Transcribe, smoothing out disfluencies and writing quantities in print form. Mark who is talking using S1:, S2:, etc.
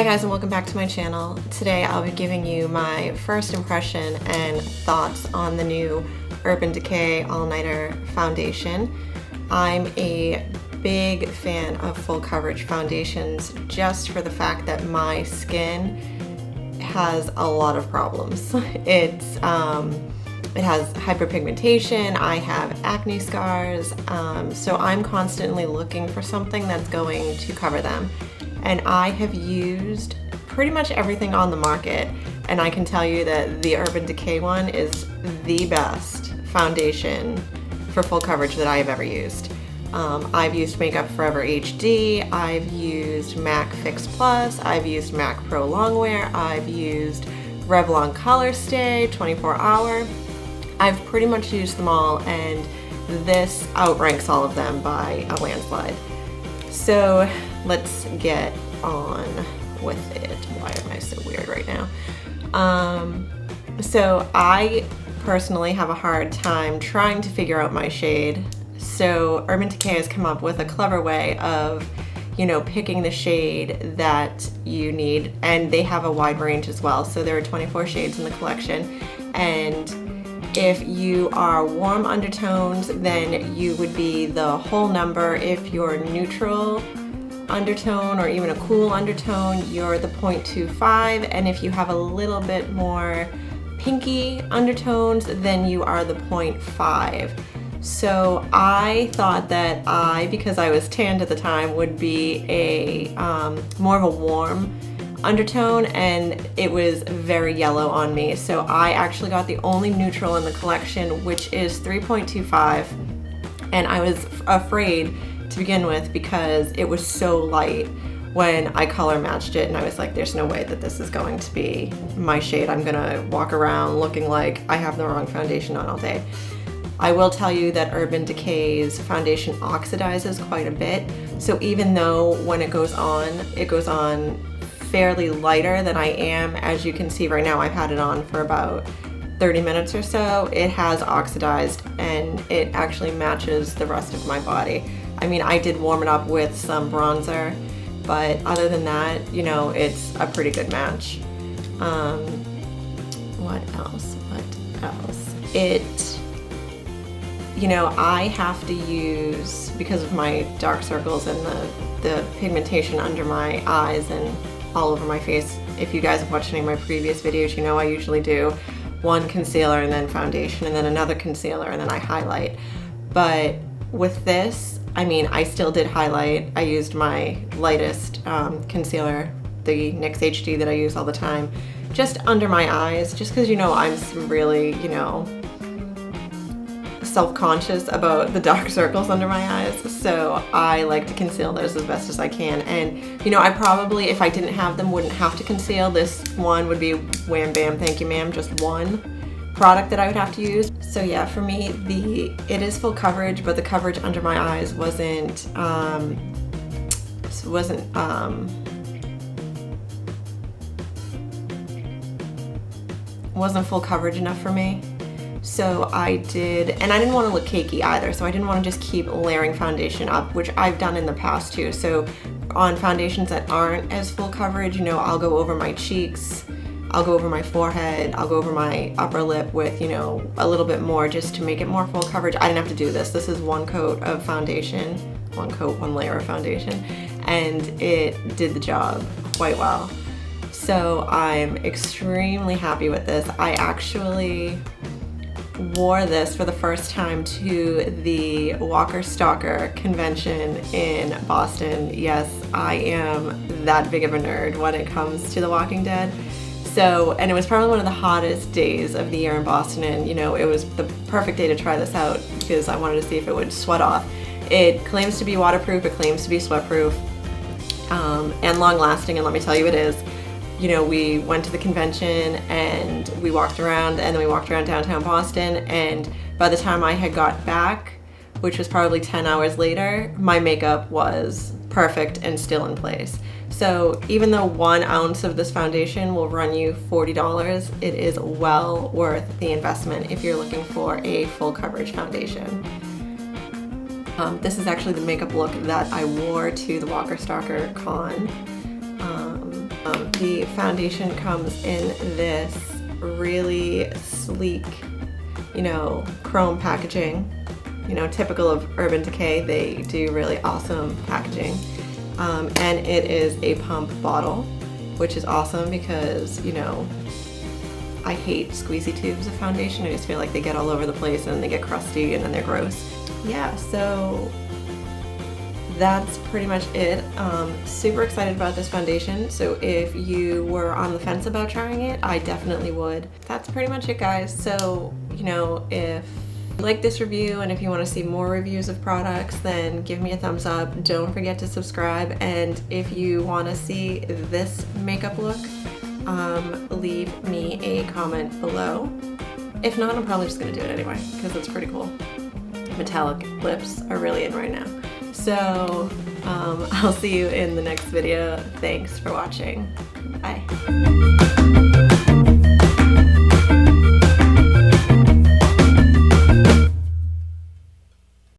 S1: guys, and welcome back to my channel. Today I'll be giving you my first impression and thoughts on the new Urban Decay All-Nighter Foundation. I'm a big fan of full coverage foundations just for the fact that my skin has a lot of problems. It has hyperpigmentation, I have acne scars, so I'm constantly looking for something that's going to cover them. And I have used pretty much everything on the market, and I can tell you that the Urban Decay one is the best foundation for full coverage that I have ever used. I've used Makeup Forever HD, I've used MAC Fix Plus, I've used MAC Pro Longwear, I've used Revlon Color Stay 24 Hour. I've pretty much used them all, and this outranks all of them by a landslide. So let's get on with it. Why am I so weird right now? So I personally have a hard time trying to figure out my shade. So Urban Decay has come up with a clever way of, picking the shade that you need, and they have a wide range as well. So there are 24 shades in the collection, and if you are warm undertones, then you would be the whole number. If you're neutral undertone or even a cool undertone, you're the 0.25, and if you have a little bit more pinky undertones, then you are the 0.5. So I thought that because I was tanned at the time, would be a more of a warm undertone, and it was very yellow on me. So I actually got the only neutral in the collection, which is 3.25, and I was afraid to begin with because it was so light when I color matched it, and I was like, there's no way that this is going to be my shade. I'm gonna walk around looking like I have the wrong foundation on all day. I will tell you that Urban Decay's foundation oxidizes quite a bit, so even though when it goes on fairly lighter than I am, as you can see right now, I've had it on for about 30 minutes or so, it has oxidized and it actually matches the rest of my body. I mean, I did warm it up with some bronzer, but other than that, it's a pretty good match. What else? I have to use, because of my dark circles and the pigmentation under my eyes and all over my face. If you guys have watched any of my previous videos, I usually do one concealer and then foundation and then another concealer and then I highlight. But with this, I still did highlight. I used my lightest concealer, the NYX HD that I use all the time, just under my eyes, just because I'm really, self-conscious about the dark circles under my eyes, so I like to conceal those as best as I can. And I probably, if I didn't have them, wouldn't have to conceal. This one would be wham bam, thank you ma'am, just one product that I would have to use. So yeah, for me, it is full coverage, but the coverage under my eyes wasn't full coverage enough for me. So I didn't want to look cakey either, so I didn't want to just keep layering foundation up, which I've done in the past too. So on foundations that aren't as full coverage, I'll go over my cheeks, I'll go over my forehead, I'll go over my upper lip with, a little bit more just to make it more full coverage. I didn't have to do this. This is one coat of foundation, one layer of foundation, and it did the job quite well. So I'm extremely happy with this. I actually wore this for the first time to the Walker Stalker convention in Boston. Yes, I am that big of a nerd when it comes to The Walking Dead. So, and it was probably one of the hottest days of the year in Boston, and it was the perfect day to try this out because I wanted to see if it would sweat off. It claims to be waterproof, it claims to be sweat-proof, and long-lasting, and let me tell you, it is. We went to the convention and we walked around, and then we walked around downtown Boston, and by the time I had got back, which was probably 10 hours later, my makeup was perfect and still in place. So even though 1 ounce of this foundation will run you $40, it is well worth the investment if you're looking for a full coverage foundation. This is actually the makeup look that I wore to the Walker Stalker con. The foundation comes in this really sleek, you know, chrome packaging. You know, typical of Urban Decay, they do really awesome packaging. And it is a pump bottle, which is awesome because, you know, I hate squeezy tubes of foundation. I just feel like they get all over the place and they get crusty and then they're gross. Yeah, so that's pretty much it. Super excited about this foundation. So if you were on the fence about trying it, I definitely would. That's pretty much it, guys. So, you know, if you like this review and if you want to see more reviews of products, then give me a thumbs up. Don't forget to subscribe. And if you want to see this makeup look, leave me a comment below. If not, I'm probably just gonna do it anyway because it's pretty cool. Metallic lips are really in right now. So I'll see you in the next video. Thanks for watching. Bye.